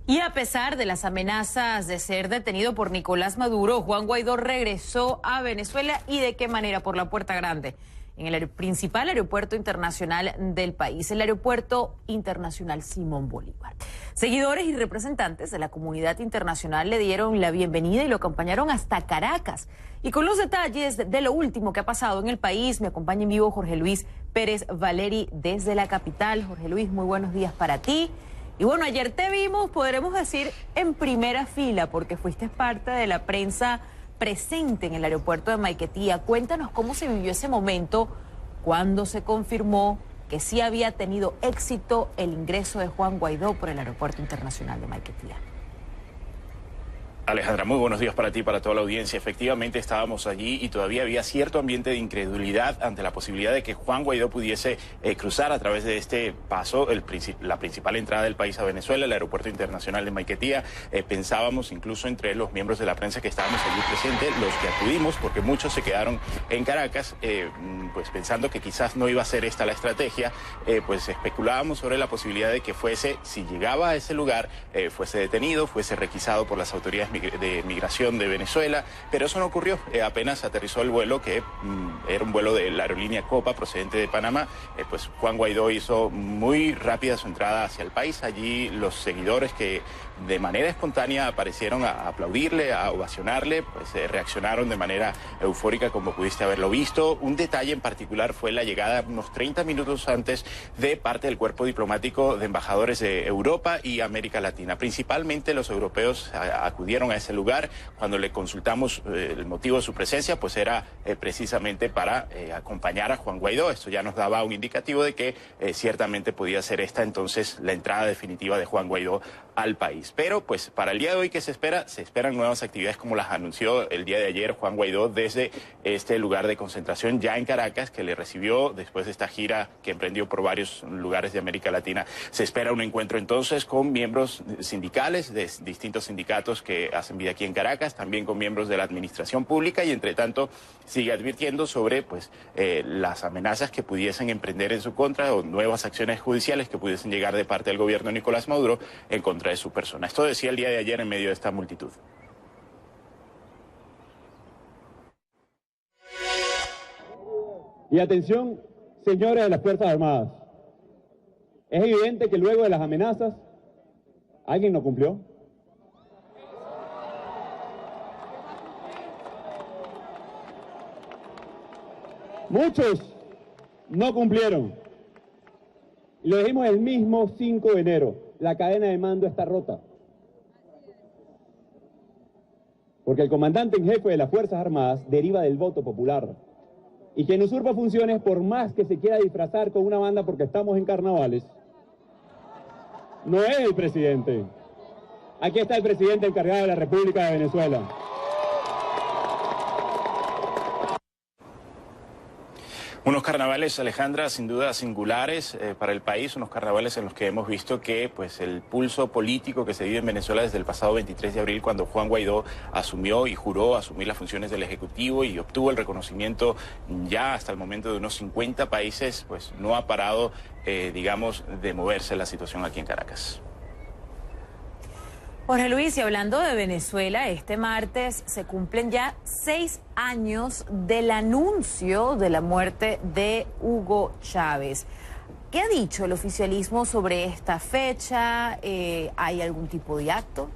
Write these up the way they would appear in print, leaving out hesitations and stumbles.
Y a pesar de las amenazas de ser detenido por Nicolás Maduro, Juan Guaidó regresó a Venezuela. ¿Y de qué manera? Por la Puerta Grande, en el principal aeropuerto internacional del país, el Aeropuerto Internacional Simón Bolívar. Seguidores y representantes de la comunidad internacional le dieron la bienvenida y lo acompañaron hasta Caracas. Y con los detalles de lo último que ha pasado en el país, me acompaña en vivo Jorge Luis Pérez Valeri desde la capital. Jorge Luis, muy buenos días para ti. Y bueno, ayer te vimos, podremos decir, en primera fila, porque fuiste parte de la prensa presente en el aeropuerto de Maiquetía. Cuéntanos cómo se vivió ese momento cuando se confirmó que sí había tenido éxito el ingreso de Juan Guaidó por el aeropuerto internacional de Maiquetía. Alejandra, muy buenos días para ti y para toda la audiencia. Efectivamente estábamos allí y todavía había cierto ambiente de incredulidad ante la posibilidad de que Juan Guaidó pudiese cruzar a través de este paso la principal entrada del país a Venezuela, el aeropuerto internacional de Maiquetía. Pensábamos incluso entre los miembros de la prensa que estábamos allí presentes, los que acudimos, porque muchos se quedaron en Caracas, pues pensando que quizás no iba a ser esta la estrategia, pues especulábamos sobre la posibilidad de que fuese, si llegaba a ese lugar, fuese detenido, fuese requisado por las autoridades de migración de Venezuela, pero eso no ocurrió. Apenas aterrizó el vuelo, que era un vuelo de la aerolínea Copa procedente de Panamá, pues Juan Guaidó hizo muy rápida su entrada hacia el país. Allí los seguidores que de manera espontánea aparecieron a aplaudirle, a ovacionarle, pues reaccionaron de manera eufórica, como pudiste haberlo visto. Un detalle en particular fue la llegada unos 30 minutos antes de parte del cuerpo diplomático de embajadores de Europa y América Latina. Principalmente los europeos acudieron a ese lugar. Cuando le consultamos el motivo de su presencia, pues era precisamente para acompañar a Juan Guaidó. Esto ya nos daba un indicativo de que ciertamente podía ser esta entonces la entrada definitiva de Juan Guaidó al país. Pero pues para el día de hoy, ¿qué se espera? Se esperan nuevas actividades como las anunció el día de ayer Juan Guaidó desde este lugar de concentración ya en Caracas, que le recibió después de esta gira que emprendió por varios lugares de América Latina. Se espera un encuentro entonces con miembros sindicales de distintos sindicatos que hacen vida aquí en Caracas, también con miembros de la administración pública, y entre tanto sigue advirtiendo sobre pues las amenazas que pudiesen emprender en su contra o nuevas acciones judiciales que pudiesen llegar de parte del gobierno de Nicolás Maduro en contra de su persona. Esto decía el día de ayer en medio de esta multitud. Y atención, señores de las Fuerzas Armadas. Es evidente que luego de las amenazas, alguien no cumplió. Muchos no cumplieron. Y lo dijimos el mismo 5 de enero. La cadena de mando está rota. Porque el comandante en jefe de las Fuerzas Armadas deriva del voto popular. Y quien usurpa funciones, por más que se quiera disfrazar con una banda porque estamos en carnavales, no es el presidente. Aquí está el presidente encargado de la República de Venezuela. Unos carnavales, Alejandra, sin duda singulares para el país, unos carnavales en los que hemos visto que pues el pulso político que se vive en Venezuela desde el pasado 23 de abril, cuando Juan Guaidó asumió y juró asumir las funciones del Ejecutivo y obtuvo el reconocimiento ya hasta el momento de unos 50 países, pues no ha parado, digamos, de moverse la situación aquí en Caracas. Jorge Luis, y hablando de Venezuela, este martes se cumplen ya 6 años del anuncio de la muerte de Hugo Chávez. ¿Qué ha dicho el oficialismo sobre esta fecha? ¿Hay algún tipo de acto?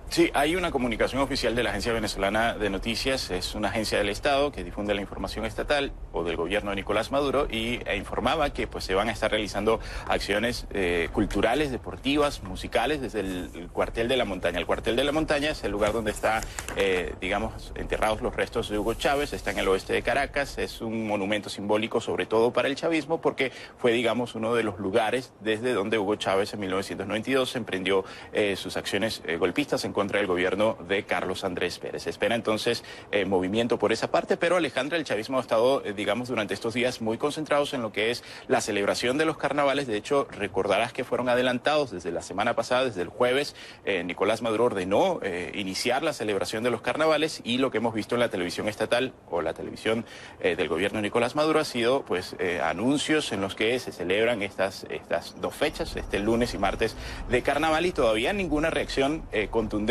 Sí, hay una comunicación oficial de la Agencia Venezolana de Noticias. Es una agencia del Estado que difunde la información estatal o del gobierno de Nicolás Maduro e informaba que pues se van a estar realizando acciones culturales, deportivas, musicales desde el cuartel de la montaña. El cuartel de la montaña es el lugar donde está, digamos, enterrados los restos de Hugo Chávez. Está en el oeste de Caracas. Es un monumento simbólico sobre todo para el chavismo porque fue, digamos, uno de los lugares desde donde Hugo Chávez en 1992 emprendió sus acciones golpistas en contra el gobierno de Carlos Andrés Pérez. Se espera entonces movimiento por esa parte, pero Alejandra, el chavismo ha estado, digamos, durante estos días muy concentrados en lo que es la celebración de los carnavales. De hecho, recordarás que fueron adelantados desde la semana pasada, desde el jueves. Nicolás Maduro ordenó iniciar la celebración de los carnavales, y lo que hemos visto en la televisión estatal o la televisión del gobierno de Nicolás Maduro ha sido pues anuncios en los que se celebran estas dos fechas, este lunes y martes de carnaval, y todavía ninguna reacción contundente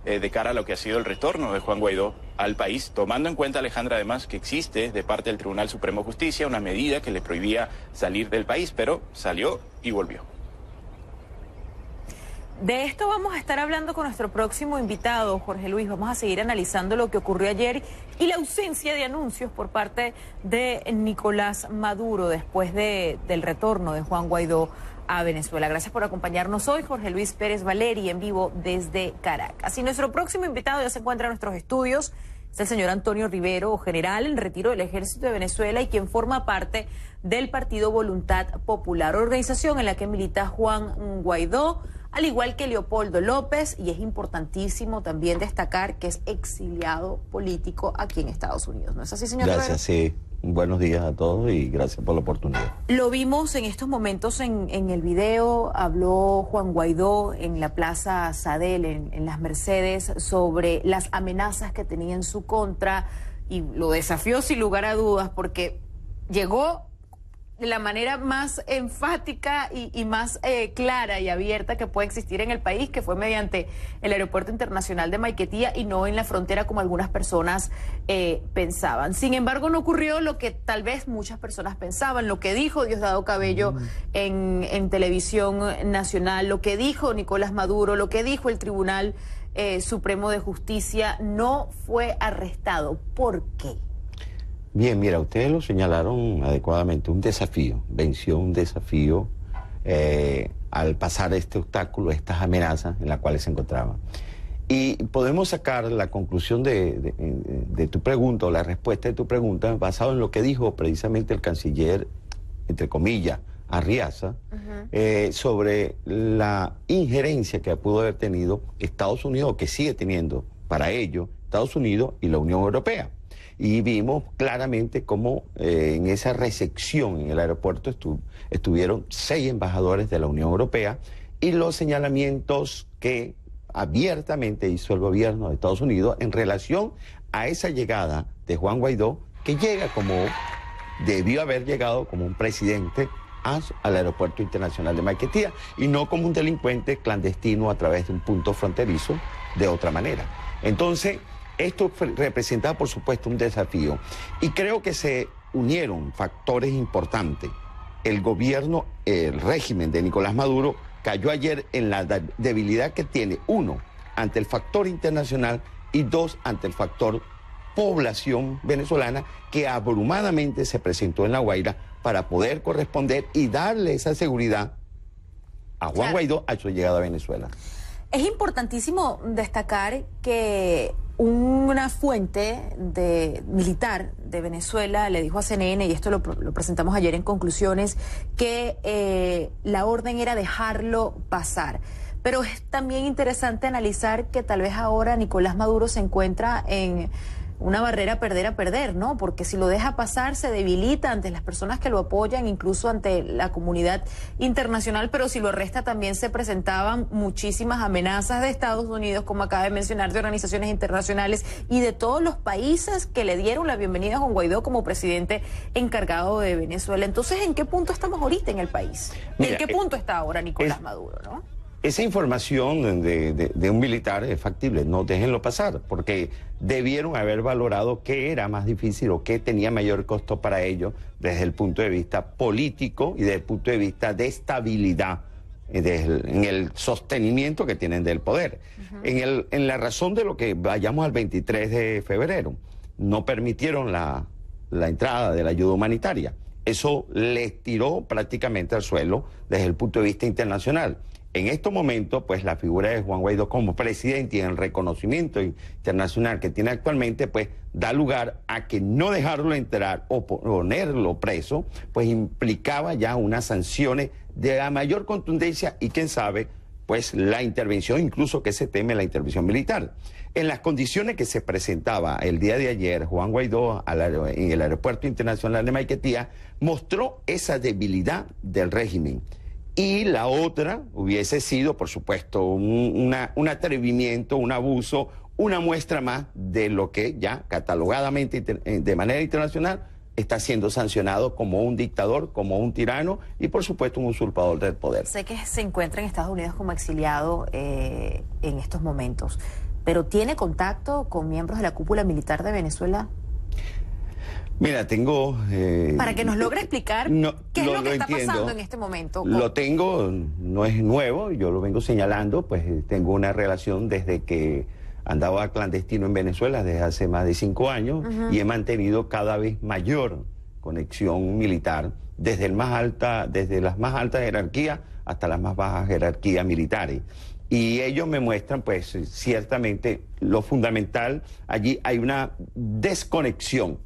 de cara a lo que ha sido el retorno de Juan Guaidó al país, tomando en cuenta, Alejandra, además, que existe de parte del Tribunal Supremo de Justicia una medida que le prohibía salir del país, pero salió y volvió. De esto vamos a estar hablando con nuestro próximo invitado, Jorge Luis. Vamos a seguir analizando lo que ocurrió ayer y la ausencia de anuncios por parte de Nicolás Maduro después del retorno de Juan Guaidó a Venezuela. Gracias por acompañarnos hoy, Jorge Luis Pérez Valeri, en vivo desde Caracas. Y nuestro próximo invitado ya se encuentra en nuestros estudios. Es el señor Antonio Rivero, general en retiro del Ejército de Venezuela y quien forma parte del Partido Voluntad Popular, organización en la que milita Juan Guaidó, al igual que Leopoldo López, y es importantísimo también destacar que es exiliado político aquí en Estados Unidos. ¿No es así, señor Rivero? Gracias, sí. Buenos días a todos y gracias por la oportunidad. Lo vimos en estos momentos en el video. Habló Juan Guaidó en la Plaza Sadel, en Las Mercedes, sobre las amenazas que tenía en su contra, y lo desafió sin lugar a dudas, porque llegó de la manera más enfática y más clara y abierta que puede existir en el país, que fue mediante el Aeropuerto Internacional de Maiquetía y no en la frontera como algunas personas pensaban. Sin embargo, no ocurrió lo que tal vez muchas personas pensaban, lo que dijo Diosdado Cabello en televisión nacional, lo que dijo Nicolás Maduro, lo que dijo el Tribunal Supremo de Justicia. No fue arrestado. ¿Por qué? Bien, mira, ustedes lo señalaron adecuadamente, un desafío, venció un desafío al pasar este obstáculo, estas amenazas en las cuales se encontraba. Y podemos sacar la conclusión de tu pregunta, o la respuesta de tu pregunta, basado en lo que dijo precisamente el canciller, entre comillas, Arriaza, sobre la injerencia que pudo haber tenido Estados Unidos, o que sigue teniendo para ello Estados Unidos y la Unión Europea. Y vimos claramente cómo en esa recepción en el aeropuerto estuvieron 6 embajadores de la Unión Europea, y los señalamientos que abiertamente hizo el gobierno de Estados Unidos en relación a esa llegada de Juan Guaidó, que llega como debió haber llegado como un presidente al Aeropuerto Internacional de Maiquetía, y no como un delincuente clandestino a través de un punto fronterizo de otra manera. Entonces, esto representaba, por supuesto, un desafío, y creo que se unieron factores importantes. El gobierno, el régimen de Nicolás Maduro cayó ayer en la debilidad que tiene, 1, ante el factor internacional, y 2, ante el factor población venezolana, que abrumadamente se presentó en La Guaira para poder corresponder y darle esa seguridad a Juan Guaidó a su llegada a Venezuela. Es importantísimo destacar que una fuente militar de Venezuela le dijo a CNN, y esto lo presentamos ayer en Conclusiones, que la orden era dejarlo pasar. Pero es también interesante analizar que tal vez ahora Nicolás Maduro se encuentra en una barrera perder a perder, ¿no? Porque si lo deja pasar se debilita ante las personas que lo apoyan, incluso ante la comunidad internacional, pero si lo arresta también se presentaban muchísimas amenazas de Estados Unidos, como acaba de mencionar, de organizaciones internacionales y de todos los países que le dieron la bienvenida a Juan Guaidó como presidente encargado de Venezuela. Entonces, ¿en qué punto estamos ahorita en el país? Mira, ¿en qué punto está ahora Nicolás Maduro, no? Esa información de un militar es factible, no déjenlo pasar, porque debieron haber valorado qué era más difícil o qué tenía mayor costo para ellos desde el punto de vista político y desde el punto de vista de estabilidad en el sostenimiento que tienen del poder. En la razón de lo que vayamos al 23 de febrero, no permitieron la entrada de la ayuda humanitaria. Eso les tiró prácticamente al suelo desde el punto de vista internacional. En estos momentos, pues la figura de Juan Guaidó como presidente y en el reconocimiento internacional que tiene actualmente, pues da lugar a que no dejarlo entrar o ponerlo preso, pues implicaba ya unas sanciones de la mayor contundencia y quién sabe pues la intervención, incluso que se teme la intervención militar. En las condiciones que se presentaba el día de ayer, Juan Guaidó en el Aeropuerto Internacional de Maiquetía mostró esa debilidad del régimen. Y la otra hubiese sido, por supuesto, un atrevimiento, un abuso, una muestra más de lo que ya catalogadamente de manera internacional está siendo sancionado como un dictador, como un tirano y, por supuesto, un usurpador del poder. Sé que se encuentra en Estados Unidos como exiliado en estos momentos, pero ¿tiene contacto con miembros de la cúpula militar de Venezuela? Mira, tengo... Para que nos logre explicar qué es lo que está pasando en este momento. Lo tengo, no es nuevo, yo lo vengo señalando, pues tengo una relación desde que andaba clandestino en Venezuela desde hace más de 5 años y he mantenido cada vez mayor conexión militar desde las más altas jerarquías hasta las más bajas jerarquías militares. Y ellos me muestran, pues, ciertamente lo fundamental, allí hay una desconexión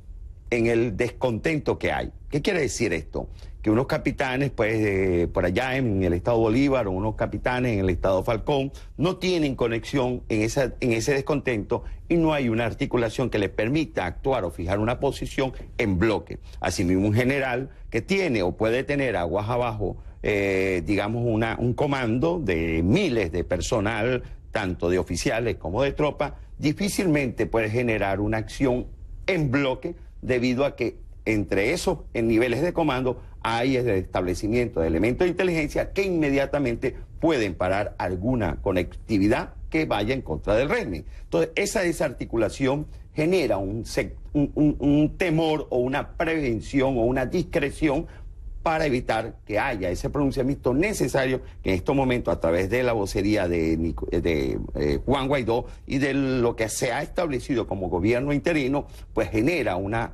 en el descontento que hay. ¿Qué quiere decir esto? Que unos capitanes, pues, por allá en el estado Bolívar, o unos capitanes en el estado Falcón, no tienen conexión en ese descontento y no hay una articulación que les permita actuar o fijar una posición en bloque. Asimismo, un general que tiene o puede tener aguas abajo, digamos, un comando de miles de personal, tanto de oficiales como de tropas, difícilmente puede generar una acción en bloque, debido a que entre esos niveles de comando hay el establecimiento de elementos de inteligencia que inmediatamente pueden parar alguna conectividad que vaya en contra del régimen. Entonces, esa desarticulación genera un temor o una prevención o una discreción para evitar que haya ese pronunciamiento necesario que en estos momentos, a través de la vocería de Juan Guaidó y de lo que se ha establecido como gobierno interino, pues genera una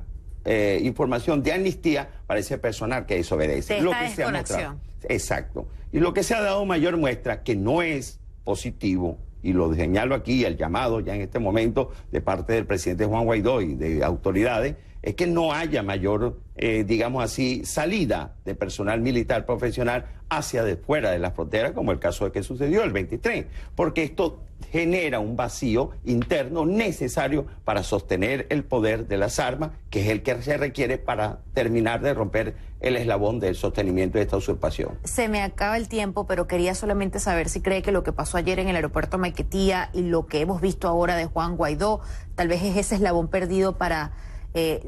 información de amnistía para ese personal que desobedece. Lo que se ha mostrado. Exacto. Y lo que se ha dado mayor muestra que no es positivo, y lo señalo aquí, el llamado ya en este momento de parte del presidente Juan Guaidó y de autoridades, es que no haya mayor, digamos así, salida de personal militar profesional hacia de fuera de las fronteras, como el caso de que sucedió el 23, porque esto genera un vacío interno necesario para sostener el poder de las armas, que es el que se requiere para terminar de romper el eslabón del sostenimiento de esta usurpación. Se me acaba el tiempo, pero quería solamente saber si cree que lo que pasó ayer en el aeropuerto Maiquetía y lo que hemos visto ahora de Juan Guaidó, tal vez es ese eslabón perdido para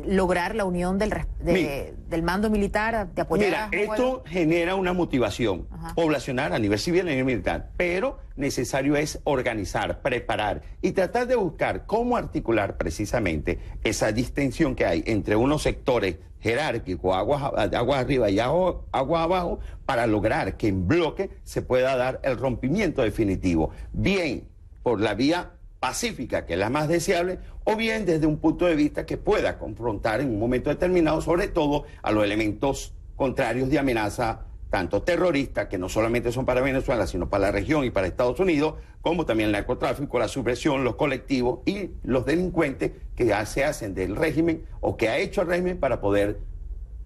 lograr la unión del mando militar, de apoyar a Juan Guaidó. Esto genera una motivación poblacional a nivel civil y a nivel militar, pero necesario es organizar, preparar y tratar de buscar cómo articular precisamente esa distensión que hay entre unos sectores jerárquicos, aguas arriba y aguas abajo, para lograr que en bloque se pueda dar el rompimiento definitivo, bien por la vía pacífica, que es la más deseable, o bien desde un punto de vista que pueda confrontar en un momento determinado, sobre todo a los elementos contrarios de amenaza, tanto terroristas, que no solamente son para Venezuela, sino para la región y para Estados Unidos, como también el narcotráfico, la subversión, los colectivos y los delincuentes que ya se hacen del régimen o que ha hecho el régimen para poder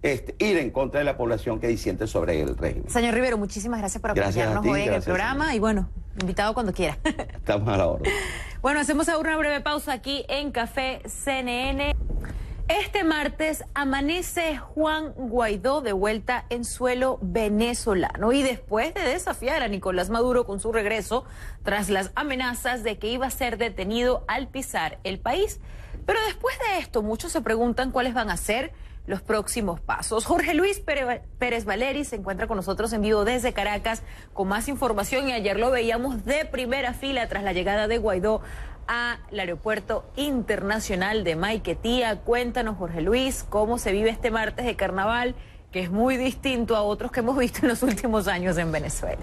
ir en contra de la población que disiente sobre el régimen. Señor Rivero, muchísimas gracias por acompañarnos hoy en el programa y bueno, invitado cuando quiera. Estamos a la orden. Bueno, hacemos ahora una breve pausa aquí en Café CNN. Este martes amanece Juan Guaidó de vuelta en suelo venezolano y después de desafiar a Nicolás Maduro con su regreso tras las amenazas de que iba a ser detenido al pisar el país. Pero después de esto, muchos se preguntan cuáles van a ser los próximos pasos. Jorge Luis Pérez Valeri se encuentra con nosotros en vivo desde Caracas con más información y ayer lo veíamos de primera fila tras la llegada de Guaidó al aeropuerto internacional de Maiquetía. Cuéntanos, Jorge Luis, cómo se vive este martes de carnaval, que es muy distinto a otros que hemos visto en los últimos años en Venezuela.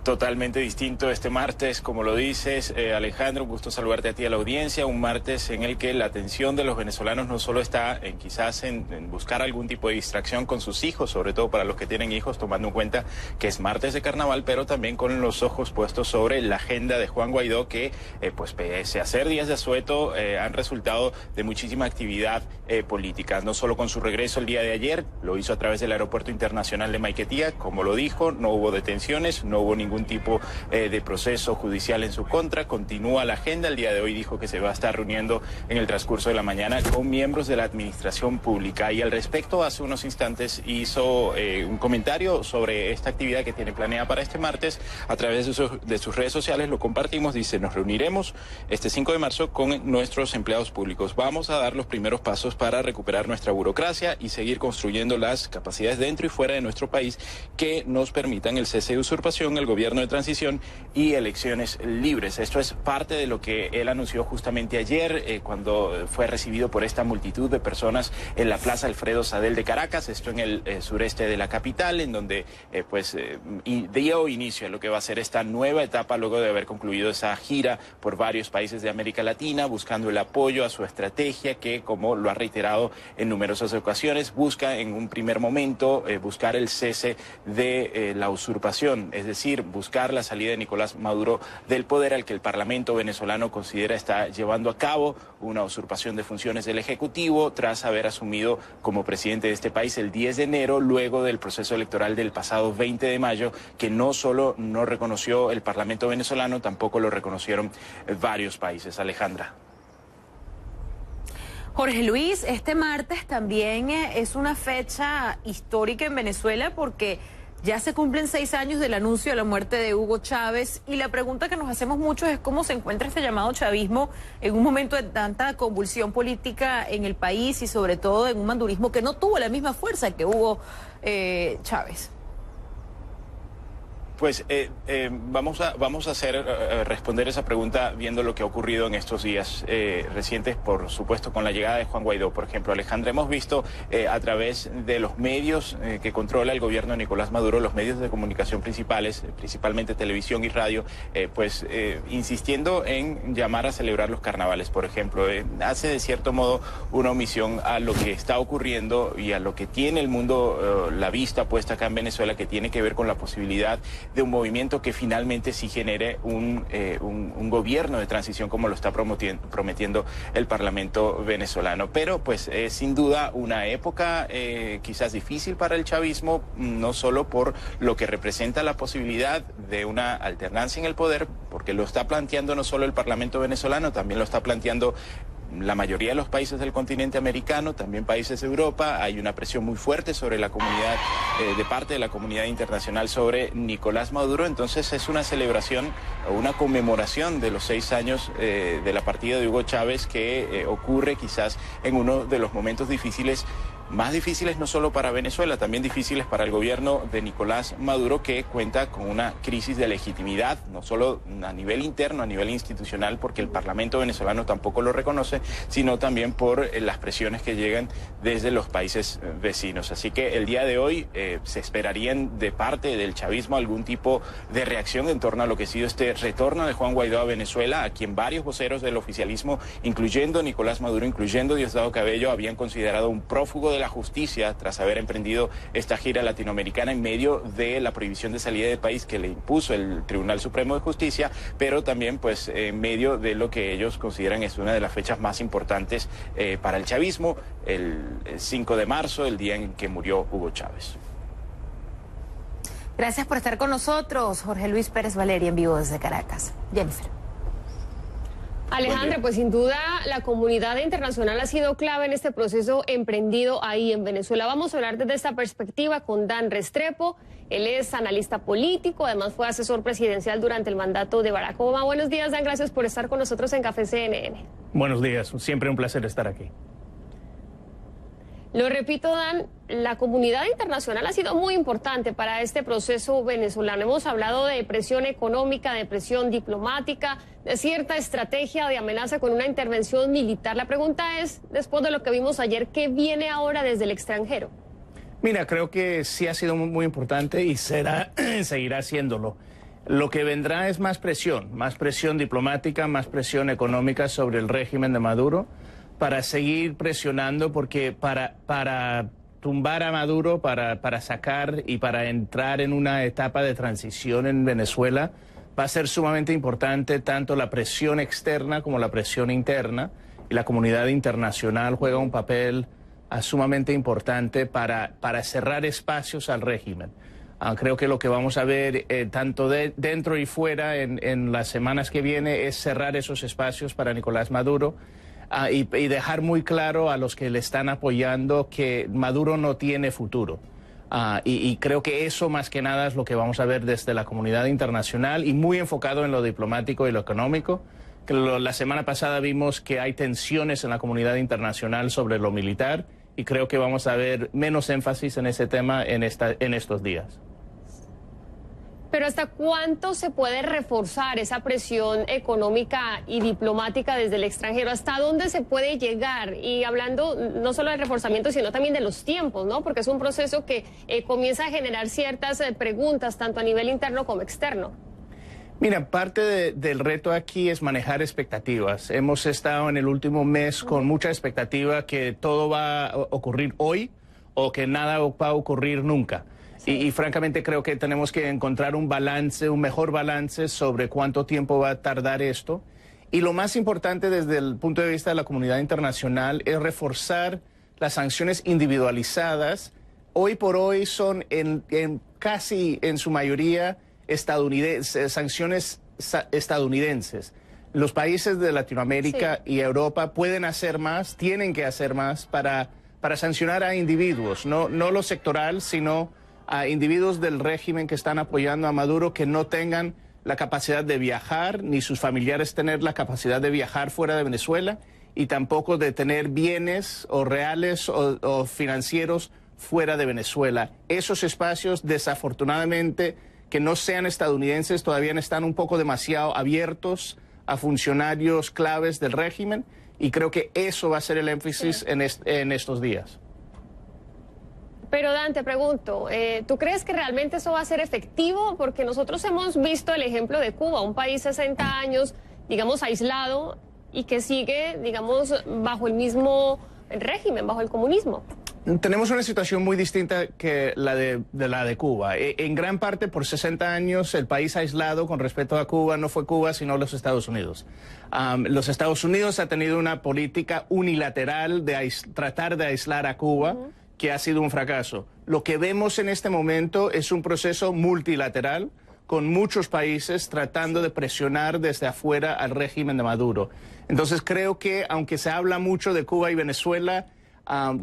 Totalmente distinto este martes, como lo dices, Alejandro, un gusto saludarte a ti y a la audiencia, un martes en el que la atención de los venezolanos no solo está en buscar algún tipo de distracción con sus hijos, sobre todo para los que tienen hijos, tomando en cuenta que es martes de carnaval, pero también con los ojos puestos sobre la agenda de Juan Guaidó, que pues pese a ser días de asueto, han resultado de muchísima actividad política, no solo con su regreso el día de ayer, lo hizo a través del aeropuerto internacional de Maiquetía, como lo dijo, no hubo detenciones, no hubo ningún ningún tipo de proceso judicial en su contra. Continúa la agenda. El día de hoy dijo que se va a estar reuniendo en el transcurso de la mañana con miembros de la administración pública. Y al respecto, hace unos instantes hizo un comentario sobre esta actividad que tiene planeada para este martes a través de sus redes sociales. Lo compartimos. Dice: nos reuniremos este 5 de marzo con nuestros empleados públicos. Vamos a dar los primeros pasos para recuperar nuestra burocracia y seguir construyendo las capacidades dentro y fuera de nuestro país que nos permitan el cese de usurpación, el gobierno de transición y elecciones libres. Esto es parte de lo que él anunció justamente ayer cuando fue recibido por esta multitud de personas en la Plaza Alfredo Sadel de Caracas, esto en el sureste de la capital, en donde dio inicio a lo que va a ser esta nueva etapa luego de haber concluido esa gira por varios países de América Latina, buscando el apoyo a su estrategia que, como lo ha reiterado en numerosas ocasiones, busca en un primer momento buscar el cese de la usurpación, es decir, buscar la salida de Nicolás Maduro del poder, al que el Parlamento venezolano considera está llevando a cabo una usurpación de funciones del Ejecutivo tras haber asumido como presidente de este país el 10 de enero, luego del proceso electoral del pasado 20 de mayo, que no solo no reconoció el Parlamento venezolano, tampoco lo reconocieron varios países. Alejandra. Jorge Luis, este martes también es una fecha histórica en Venezuela porque ya se cumplen 6 años del anuncio de la muerte de Hugo Chávez, y la pregunta que nos hacemos muchos es cómo se encuentra este llamado chavismo en un momento de tanta convulsión política en el país y sobre todo en un madurismo que no tuvo la misma fuerza que Hugo Chávez. Pues vamos a responder esa pregunta viendo lo que ha ocurrido en estos días recientes, por supuesto, con la llegada de Juan Guaidó. Por ejemplo, Alejandra, hemos visto a través de los medios que controla el gobierno de Nicolás Maduro, los medios de comunicación principales, principalmente televisión y radio, insistiendo en llamar a celebrar los carnavales, por ejemplo. Hace de cierto modo una omisión a lo que está ocurriendo y a lo que tiene el mundo la vista puesta acá en Venezuela, que tiene que ver con la posibilidad de un movimiento que finalmente sí genere un gobierno de transición, como lo está prometiendo el Parlamento venezolano. Pero pues es sin duda una época quizás difícil para el chavismo, no solo por lo que representa la posibilidad de una alternancia en el poder, porque lo está planteando no solo el Parlamento venezolano, también lo está planteando la mayoría de los países del continente americano, también países de Europa. Hay una presión muy fuerte sobre la comunidad, de parte de la comunidad internacional, sobre Nicolás Maduro. Entonces es una celebración o una conmemoración de los 6 años de la partida de Hugo Chávez, que ocurre quizás en uno de los momentos difíciles, más difíciles no solo para Venezuela, también difíciles para el gobierno de Nicolás Maduro, que cuenta con una crisis de legitimidad, no solo a nivel interno, a nivel institucional, porque el Parlamento venezolano tampoco lo reconoce, sino también por las presiones que llegan desde los países vecinos. Así que el día de hoy se esperarían de parte del chavismo algún tipo de reacción en torno a lo que ha sido este retorno de Juan Guaidó a Venezuela, a quien varios voceros del oficialismo, incluyendo Nicolás Maduro, incluyendo Diosdado Cabello, habían considerado un prófugo de la justicia tras haber emprendido esta gira latinoamericana en medio de la prohibición de salida del país que le impuso el Tribunal Supremo de Justicia, pero también pues en medio de lo que ellos consideran es una de las fechas más importantes para el chavismo, el 5 de marzo, el día en que murió Hugo Chávez. Gracias por estar con nosotros, Jorge Luis Pérez Valeria, en vivo desde Caracas. Jennifer. Alejandra, pues sin duda la comunidad internacional ha sido clave en este proceso emprendido ahí en Venezuela. Vamos a hablar desde esta perspectiva con Dan Restrepo. Él es analista político, además fue asesor presidencial durante el mandato de Barack Obama. Buenos días, Dan, gracias por estar con nosotros en Café CNN. Buenos días, siempre un placer estar aquí. Lo repito, Dan, la comunidad internacional ha sido muy importante para este proceso venezolano. Hemos hablado de presión económica, de presión diplomática, de cierta estrategia de amenaza con una intervención militar. La pregunta es, después de lo que vimos ayer, ¿qué viene ahora desde el extranjero? Mira, creo que sí ha sido muy importante y seguirá siéndolo. Lo que vendrá es más presión diplomática, más presión económica sobre el régimen de Maduro, para seguir presionando, porque para tumbar a Maduro, para sacar y para entrar en una etapa de transición en Venezuela, va a ser sumamente importante tanto la presión externa como la presión interna, y la comunidad internacional juega un papel sumamente importante para cerrar espacios al régimen. Creo que lo que vamos a ver tanto dentro y fuera en las semanas que vienen es cerrar esos espacios para Nicolás Maduro y dejar muy claro a los que le están apoyando que Maduro no tiene futuro. Y creo que eso más que nada es lo que vamos a ver desde la comunidad internacional y muy enfocado en lo diplomático y lo económico. La semana pasada vimos que hay tensiones en la comunidad internacional sobre lo militar y creo que vamos a ver menos énfasis en ese tema en estos días. Pero ¿hasta cuánto se puede reforzar esa presión económica y diplomática desde el extranjero? ¿Hasta dónde se puede llegar? Y hablando no solo del reforzamiento, sino también de los tiempos, ¿no? Porque es un proceso que comienza a generar ciertas preguntas, tanto a nivel interno como externo. Mira, parte del reto aquí es manejar expectativas. Hemos estado en el último mes con mucha expectativa que todo va a ocurrir hoy o que nada va a ocurrir nunca. Y francamente creo que tenemos que encontrar un balance, un mejor balance sobre cuánto tiempo va a tardar esto. Y lo más importante desde el punto de vista de la comunidad internacional es reforzar las sanciones individualizadas. Hoy por hoy son casi en su mayoría sanciones estadounidenses. Los países de Latinoamérica y Europa pueden hacer más, tienen que hacer más para sancionar a individuos, no lo sectoral, sino a individuos del régimen que están apoyando a Maduro que no tengan la capacidad de viajar, ni sus familiares tener la capacidad de viajar fuera de Venezuela, y tampoco de tener bienes o reales o financieros fuera de Venezuela. Esos espacios, desafortunadamente, que no sean estadounidenses, todavía están un poco demasiado abiertos a funcionarios claves del régimen, y creo que eso va a ser el énfasis en estos días. Pero Dan, te pregunto, ¿tú crees que realmente eso va a ser efectivo? Porque nosotros hemos visto el ejemplo de Cuba, un país 60 años, digamos, aislado y que sigue, digamos, bajo el mismo régimen, bajo el comunismo. Tenemos una situación muy distinta que la de Cuba. En gran parte, por 60 años, el país aislado con respecto a Cuba no fue Cuba, sino los Estados Unidos. Los Estados Unidos ha tenido una política unilateral de tratar de aislar a Cuba, que ha sido un fracaso. Lo que vemos en este momento es un proceso multilateral con muchos países tratando de presionar desde afuera al régimen de Maduro. Entonces creo que, aunque se habla mucho de Cuba y Venezuela,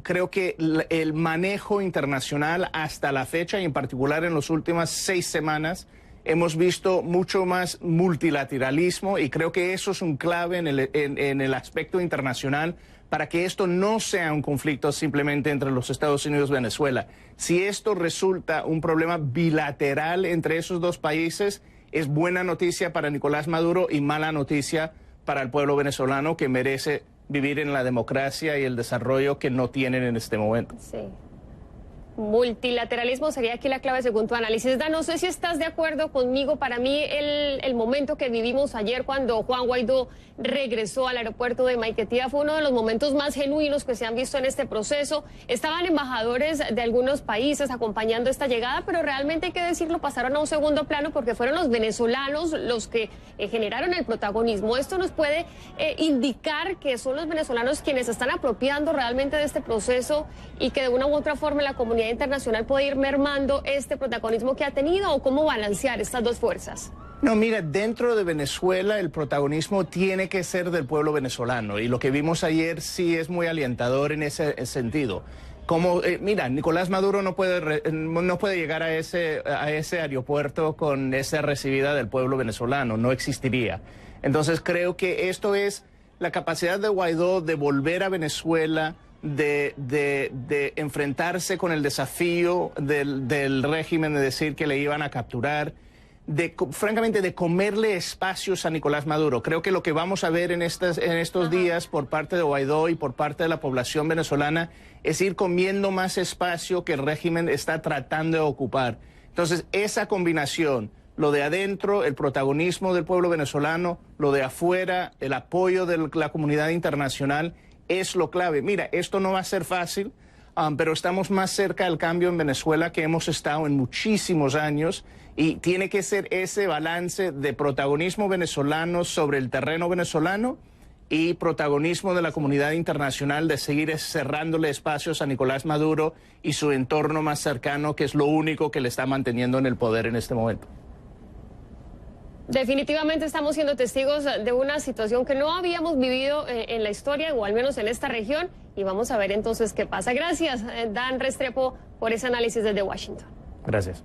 creo que el manejo internacional hasta la fecha, y en particular en las últimas 6 semanas, hemos visto mucho más multilateralismo, y creo que eso es un clave en el aspecto internacional para que esto no sea un conflicto simplemente entre los Estados Unidos y Venezuela. Si esto resulta un problema bilateral entre esos dos países, es buena noticia para Nicolás Maduro y mala noticia para el pueblo venezolano, que merece vivir en la democracia y el desarrollo que no tienen en este momento. Sí. Multilateralismo sería aquí la clave según tu análisis. Dan, no sé si estás de acuerdo conmigo. Para mí el momento que vivimos ayer cuando Juan Guaidó regresó al aeropuerto de Maiquetía fue uno de los momentos más genuinos que se han visto en este proceso. Estaban embajadores de algunos países acompañando esta llegada, pero realmente hay que decirlo, pasaron a un segundo plano porque fueron los venezolanos los que generaron el protagonismo. Esto nos puede indicar que son los venezolanos quienes están apropiando realmente de este proceso y que de una u otra forma la comunidad internacional puede ir mermando este protagonismo que ha tenido, o cómo balancear estas dos fuerzas. No, mira, dentro de Venezuela el protagonismo tiene que ser del pueblo venezolano, y lo que vimos ayer sí es muy alentador en ese sentido. Como, mira, Nicolás Maduro no puede llegar a ese aeropuerto con esa recibida del pueblo venezolano, no existiría. Entonces creo que esto es la capacidad de Guaidó de volver a Venezuela, de enfrentarse con el desafío del régimen, de decir que le iban a capturar, francamente de comerle espacios a Nicolás Maduro. Creo que lo que vamos a ver en estos días por parte de Guaidó y por parte de la población venezolana es ir comiendo más espacio que el régimen está tratando de ocupar. Entonces, esa combinación, lo de adentro, el protagonismo del pueblo venezolano, lo de afuera, el apoyo de la comunidad internacional, es lo clave. Mira, esto no va a ser fácil, pero estamos más cerca del cambio en Venezuela que hemos estado en muchísimos años, y tiene que ser ese balance de protagonismo venezolano sobre el terreno venezolano y protagonismo de la comunidad internacional de seguir cerrándole espacios a Nicolás Maduro y su entorno más cercano, que es lo único que le está manteniendo en el poder en este momento. Definitivamente estamos siendo testigos de una situación que no habíamos vivido en la historia, o al menos en esta región, y vamos a ver entonces qué pasa. Gracias, Dan Restrepo, por ese análisis desde Washington. Gracias.